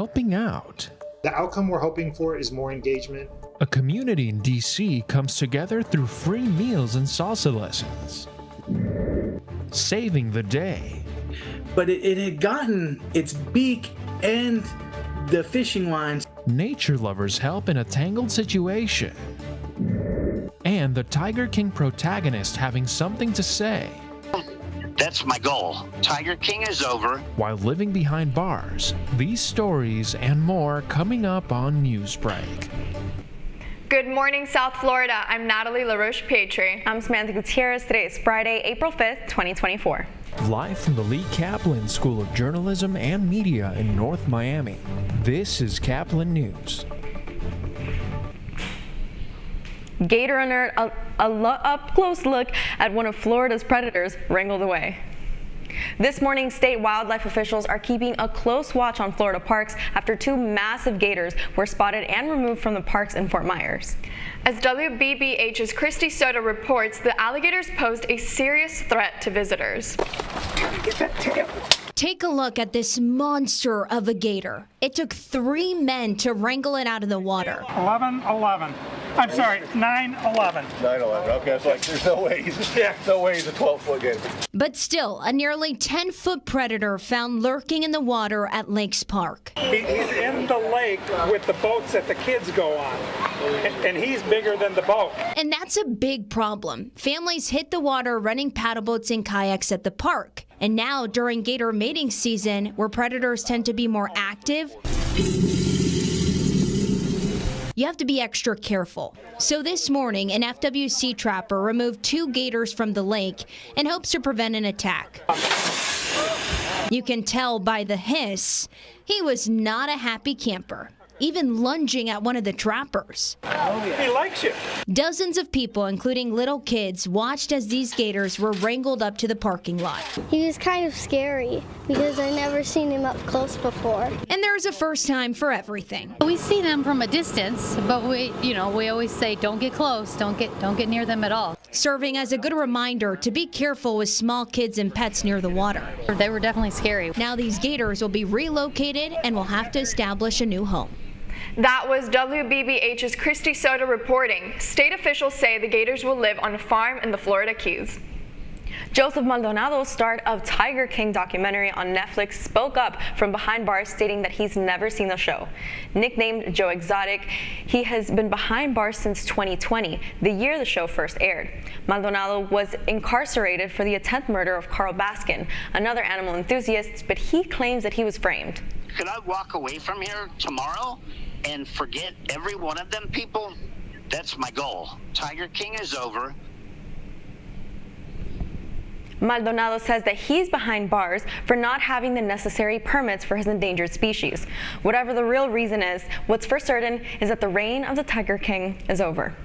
helping out. The outcome we're hoping for is more engagement. A community in DC comes together through free meals and salsa lessons, saving the day. But it had gotten its beak and the fishing lines. Nature lovers help in a tangled situation. And the Tiger King protagonist having something to say. That's my goal. Tiger King is over. While living behind bars, these stories and more coming up on Newsbreak. Good morning, South Florida. I'm Natalie LaRoche-Petrie. I'm Samantha Gutierrez. Today is Friday, April 5th, 2024. Live from the Lee Caplin School of Journalism and Media in North Miami, this is Caplin News. Gator alert, up-close look at one of Florida's predators wrangled away. This morning, state wildlife officials are keeping a close watch on Florida parks after two massive gators were spotted and removed from the parks in Fort Myers. As WBBH's Christy Soto reports, the alligators posed a serious threat to visitors. Get that tail. Take a look at this monster of a gator. It took 3 men to wrangle it out of the water. 11-11. I'm sorry, 9-11. 9-11. Okay, it's like there's no way he's a 12-foot gator. But still, a nearly 10-foot predator found lurking in the water at Lakes Park. He's in the lake with the boats that the kids go on, and he's bigger than the boat. And that's a big problem. Families hit the water running paddle boats and kayaks at the park. And now, during gator mating season, where predators tend to be more active, you have to be extra careful. So this morning, an FWC trapper removed 2 gators from the lake in hopes to prevent an attack. You can tell by the hiss, he was not a happy camper, even lunging at one of the trappers. He likes you. Dozens of people, including little kids, watched as these gators were wrangled up to the parking lot. He was kind of scary because I never seen him up close before. And there's a first time for everything. We see them from a distance, but we always say don't get close, don't get near them at all. Serving as a good reminder to be careful with small kids and pets near the water. They were definitely scary. Now these gators will be relocated and will have to establish a new home. That was WBBH's Christy Soto reporting. State officials say the gators will live on a farm in the Florida Keys. Joseph Maldonado, star of Tiger King documentary on Netflix, spoke up from behind bars stating that he's never seen the show. Nicknamed Joe Exotic, he has been behind bars since 2020, the year the show first aired. Maldonado was incarcerated for the attempted murder of Carl Baskin, another animal enthusiast, but he claims that he was framed. Could I walk away from here tomorrow and forget every one of them people? That's my goal. Tiger King is over. Maldonado says that he's behind bars for not having the necessary permits for his endangered species. Whatever the real reason is, what's for certain is that the reign of the Tiger King is over.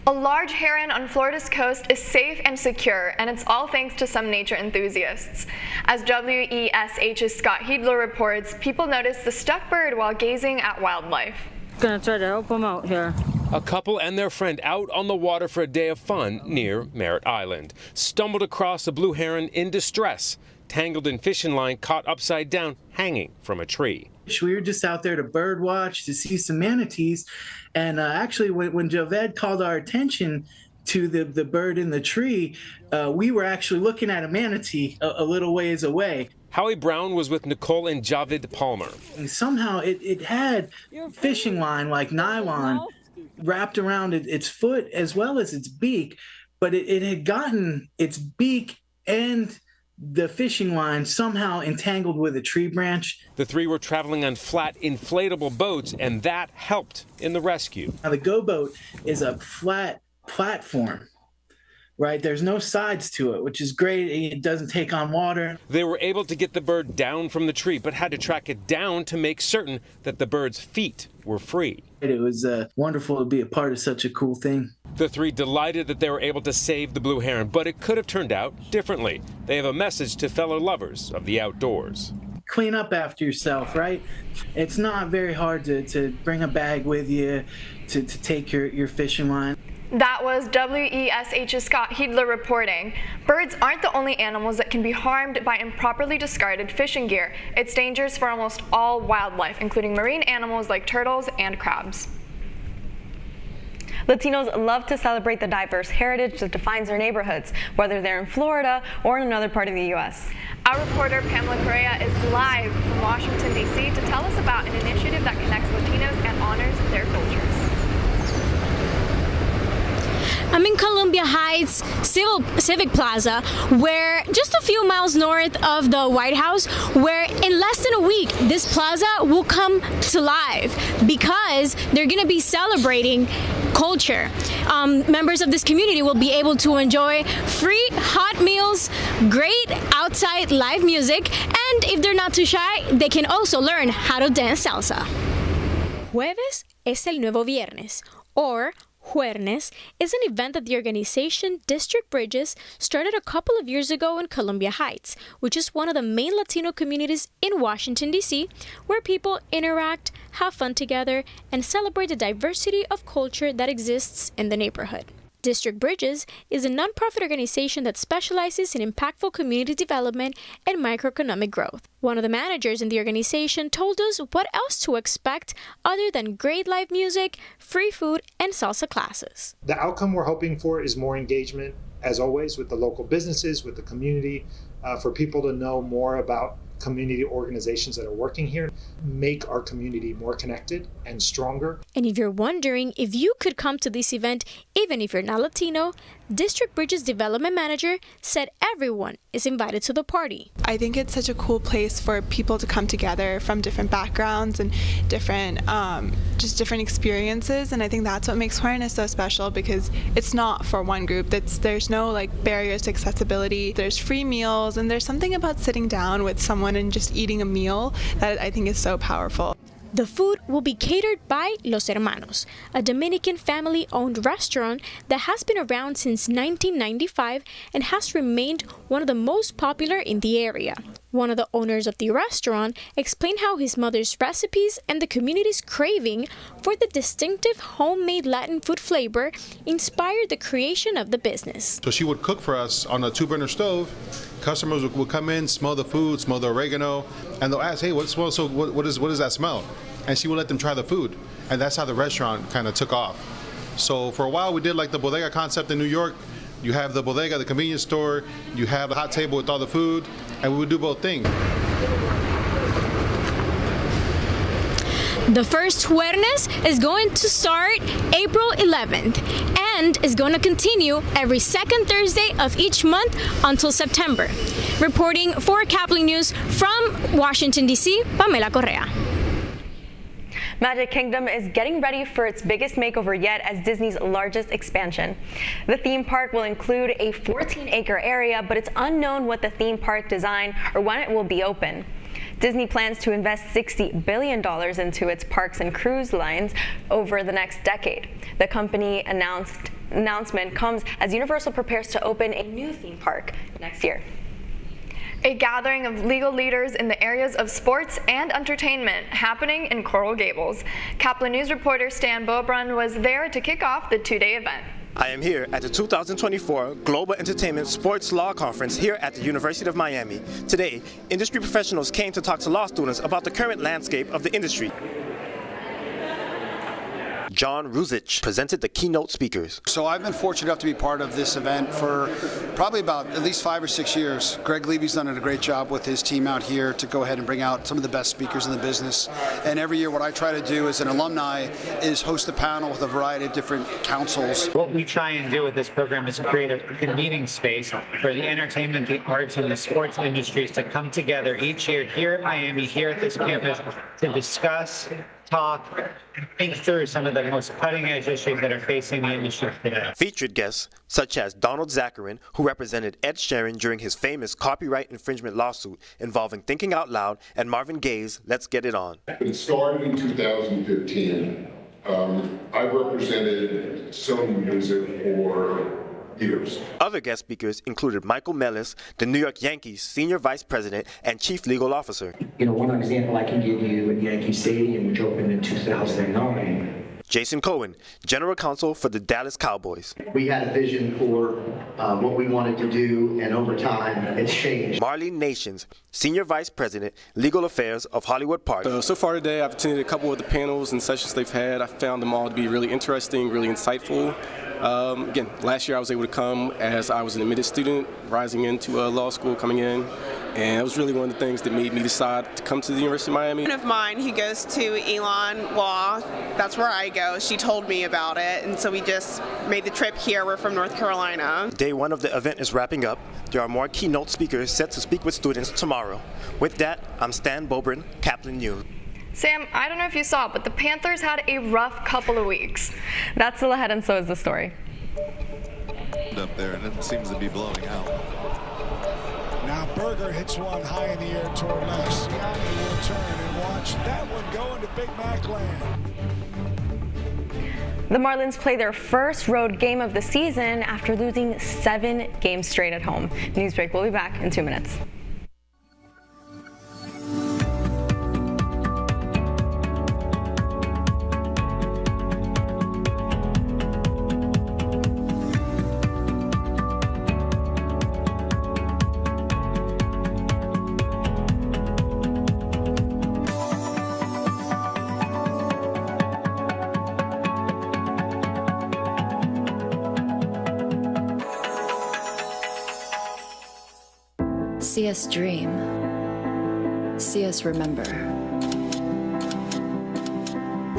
A large heron on Florida's coast is safe and secure, and it's all thanks to some nature enthusiasts. As WESH's Scott Heedler reports, people noticed the stuck bird while gazing at wildlife. Gonna try to help them out here. A couple and their friend out on the water for a day of fun near Merritt Island stumbled across a blue heron in distress, tangled in fishing line, caught upside down, hanging from a tree. We were just out there to bird watch, to see some manatees, and actually when Javed called our attention to the bird in the tree, we were actually looking at a manatee a little ways away. Howie Brown was with Nicole and Javed Palmer. And somehow it had fishing line like nylon wrapped around its foot as well as its beak, but it had gotten its beak and the fishing line somehow entangled with a tree branch. The 3 were traveling on flat inflatable boats, and that helped in the rescue. Now the Go Boat is a flat platform, right? There's no sides to it, which is great. It doesn't take on water. They were able to get the bird down from the tree, but had to track it down to make certain that the bird's feet were free. It was wonderful to be a part of such a cool thing. The 3 delighted that they were able to save the blue heron, but it could have turned out differently. They have a message to fellow lovers of the outdoors. Clean up after yourself, right? It's not very hard to bring a bag with you to take your fishing line. That was WESH's Scott Hiedler reporting. Birds aren't the only animals that can be harmed by improperly discarded fishing gear. It's dangerous for almost all wildlife, including marine animals like turtles and crabs. Latinos love to celebrate the diverse heritage that defines their neighborhoods, whether they're in Florida or in another part of the U.S. Our reporter Pamela Correa is live from Washington, D.C. to tell us about an initiative that connects Latinos and honors their cultures. I'm in Columbia Heights Civic Plaza, where just a few miles north of the White House, where in less than a week, this plaza will come to life because they're going to be celebrating culture. Members of this community will be able to enjoy free hot meals, great outside live music, and if they're not too shy, they can also learn how to dance salsa. Jueves es el nuevo viernes, or Juernes is an event that the organization District Bridges started a couple of years ago in Columbia Heights, which is one of the main Latino communities in Washington, D.C., where people interact, have fun together, and celebrate the diversity of culture that exists in the neighborhood. District Bridges is a nonprofit organization that specializes in impactful community development and microeconomic growth. One of the managers in the organization told us what else to expect other than great live music, free food, and salsa classes. The outcome we're hoping for is more engagement, as always, with the local businesses, with the community, for people to know more about community organizations that are working here, make our community more connected and stronger. And if you're wondering if you could come to this event, even if you're not Latino, District Bridges Development Manager said everyone is invited to the party. I think it's such a cool place for people to come together from different backgrounds and different experiences, and I think that's what makes Juernes so special, because it's not for one group. There's no barriers to accessibility. There's free meals, and there's something about sitting down with someone and just eating a meal that I think is so powerful. The food will be catered by Los Hermanos, a Dominican family-owned restaurant that has been around since 1995 and has remained one of the most popular in the area. One of the owners of the restaurant explained how his mother's recipes and the community's craving for the distinctive homemade Latin food flavor inspired the creation of the business. So she would cook for us on a 2-burner stove. Customers would come in, smell the food, smell the oregano, and they'll ask, hey, what smells? So what does that smell? And she would let them try the food. And that's how the restaurant kind of took off. So for a while, we did the bodega concept in New York. You have the bodega, the convenience store, you have the hot table with all the food, and we would do both things. The first Juernes is going to start April 11th and is going to continue every second Thursday of each month until September. Reporting for Caplin News from Washington, D.C., Pamela Correa. Magic Kingdom is getting ready for its biggest makeover yet as Disney's largest expansion. The theme park will include a 14-acre area, but it's unknown what the theme park design or when it will be open. Disney plans to invest $60 billion into its parks and cruise lines over the next decade. The company announcement comes as Universal prepares to open a new theme park next year. A gathering of legal leaders in the areas of sports and entertainment happening in Coral Gables. Caplin News reporter Stan Bobrun was there to kick off the two-day event. I am here at the 2024 Global Entertainment Sports Law Conference here at the University of Miami. Today, industry professionals came to talk to law students about the current landscape of the industry. John Ruzich presented the keynote speakers. So I've been fortunate enough to be part of this event for probably about at least 5 or 6 years. Greg Levy's done a great job with his team out here to go ahead and bring out some of the best speakers in the business. And every year what I try to do as an alumni is host a panel with a variety of different councils. What we try and do with this program is create a convening space for the entertainment, the arts, and the sports industries to come together each year here at Miami, here at this campus, to discuss, talk, think through some of the most cutting-edge issues that are facing the industry today. Featured guests such as Donald Zacharin, who represented Ed Sheeran during his famous copyright infringement lawsuit involving Thinking Out Loud, and Marvin Gaye's Let's Get It On. It started in 2015. I represented Sony Music for years. Other guest speakers included Michael Mellis, the New York Yankees Senior Vice President and Chief Legal Officer. One example I can give you in Yankee Stadium, which opened in 2009. Jason Cohen, General Counsel for the Dallas Cowboys. We had a vision for what we wanted to do, and over time, it's changed. Marlene Nations, Senior Vice President, Legal Affairs of Hollywood Park. So far today, I've attended a couple of the panels and sessions they've had. I found them all to be really interesting, really insightful. Again, last year I was able to come as I was an admitted student, rising into law school, coming in. And it was really one of the things that made me decide to come to the University of Miami. A friend of mine, he goes to Elon Law. That's where I go. She told me about it, and so we just made the trip here. We're from North Carolina. Day one of the event is wrapping up. There are more keynote speakers set to speak with students tomorrow. With that, I'm Stan Bobrin, Caplin News. Sam, I don't know if you saw, but the Panthers had a rough couple of weeks. That's still ahead, and so is the story. Up there, and it seems to be blowing out. Now Berger hits one high in the air toward left. Siani will turn and watch that one go into Big Mac land. The Marlins play their first road game of the season after losing 7 games straight at home. Newsbreak will be back in 2 minutes. See us dream. See us remember.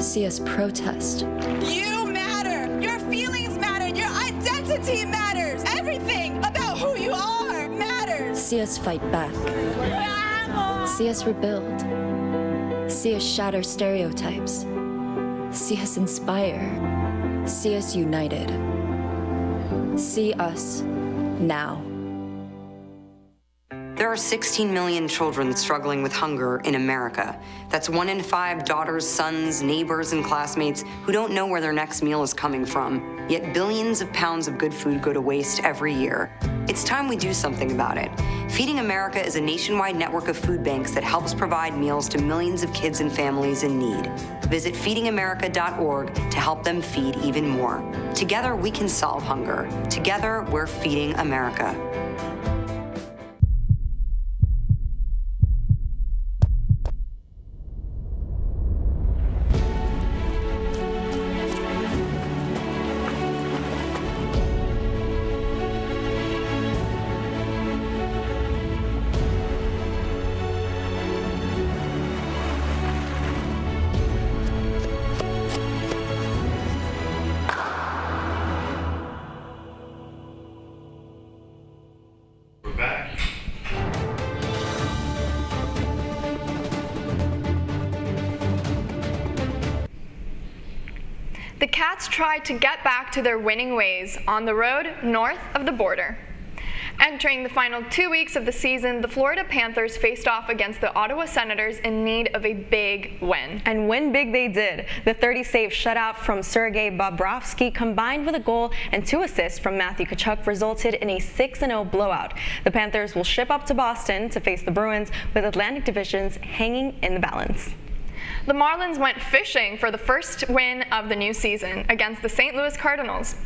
See us protest. You matter. Your feelings matter. Your identity matters. Everything about who you are matters. See us fight back. See us rebuild. See us shatter stereotypes. See us inspire. See us united. See us now. There are 16 million children struggling with hunger in America. That's 1 in 5 daughters, sons, neighbors, and classmates who don't know where their next meal is coming from. Yet billions of pounds of good food go to waste every year. It's time we do something about it. Feeding America is a nationwide network of food banks that helps provide meals to millions of kids and families in need. Visit feedingamerica.org to help them feed even more. Together, we can solve hunger. Together, we're feeding America. The Cats tried to get back to their winning ways on the road north of the border. Entering the final 2 weeks of the season, the Florida Panthers faced off against the Ottawa Senators in need of a big win. And win big they did. The 30-save shutout from Sergei Bobrovsky combined with a goal and 2 assists from Matthew Tkachuk resulted in a 6-0 blowout. The Panthers will ship up to Boston to face the Bruins with Atlantic divisions hanging in the balance. The Marlins went fishing for the first win of the new season against the St. Louis Cardinals.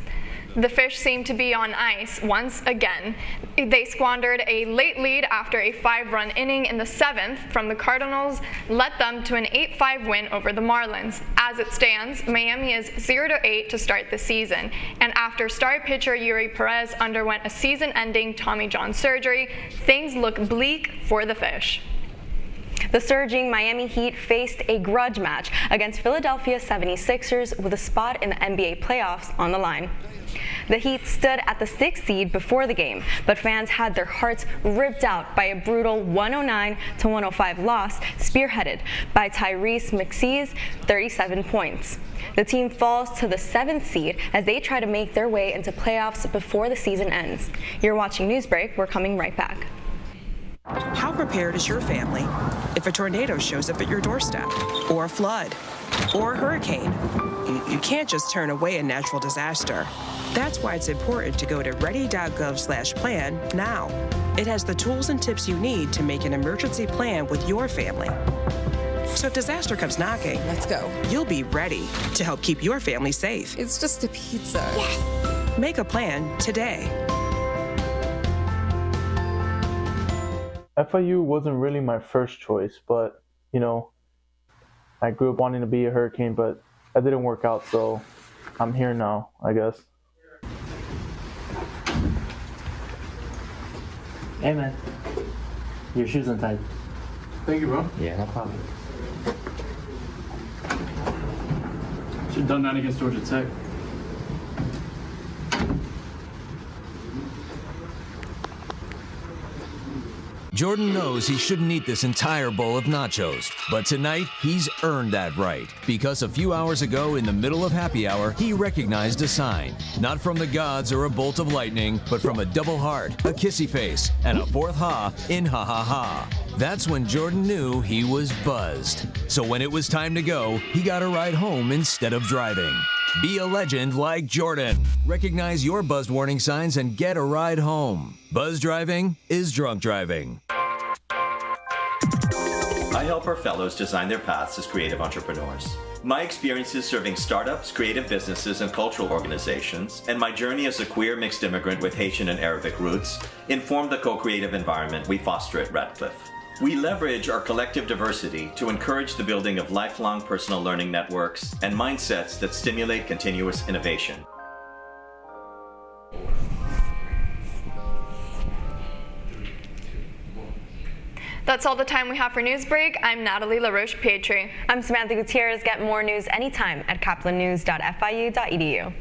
The fish seemed to be on ice once again. They squandered a late lead after a 5-run inning in the 7th from the Cardinals led them to an 8-5 win over the Marlins. As it stands, Miami is 0-8 to start the season, and after star pitcher Yuri Perez underwent a season-ending Tommy John surgery, things look bleak for the fish. The surging Miami Heat faced a grudge match against Philadelphia 76ers with a spot in the NBA playoffs on the line. The Heat stood at the 6th seed before the game, but fans had their hearts ripped out by a brutal 109-105 loss spearheaded by Tyrese Maxey's 37 points. The team falls to the 7th seed as they try to make their way into playoffs before the season ends. You're watching Newsbreak. We're coming right back. How prepared is your family if a tornado shows up at your doorstep, or a flood, or a hurricane? You can't just turn away a natural disaster. That's why it's important to go to ready.gov/plan now. It has the tools and tips you need to make an emergency plan with your family. So if disaster comes knocking, Let's go. you'll be ready to help keep your family safe. It's just a pizza. Make a plan today. FIU wasn't really my first choice, but, you know, I grew up wanting to be a Hurricane, but that didn't work out, so I'm here now, I guess. Hey, man. Your shoes untied. Thank you, bro. Yeah, no problem. Should have done that against Georgia Tech. Jordan knows he shouldn't eat this entire bowl of nachos, but tonight he's earned that right because a few hours ago in the middle of happy hour, he recognized a sign, not from the gods or a bolt of lightning, but from a double heart, a kissy face, and a fourth ha in ha ha ha. That's when Jordan knew he was buzzed. So when it was time to go, he got a ride home instead of driving. Be a legend like Jordan. Recognize your buzzed warning signs and get a ride home. Buzz driving is drunk driving. I help our fellows design their paths as creative entrepreneurs. My experiences serving startups, creative businesses, and cultural organizations, and my journey as a queer mixed immigrant with Haitian and Arabic roots, inform the co-creative environment we foster at Radcliffe. We leverage our collective diversity to encourage the building of lifelong personal learning networks and mindsets that stimulate continuous innovation. That's all the time we have for Newsbreak. I'm Natalie LaRoche-Pietri. I'm Samantha Gutierrez. Get more news anytime at caplinnews.fiu.edu.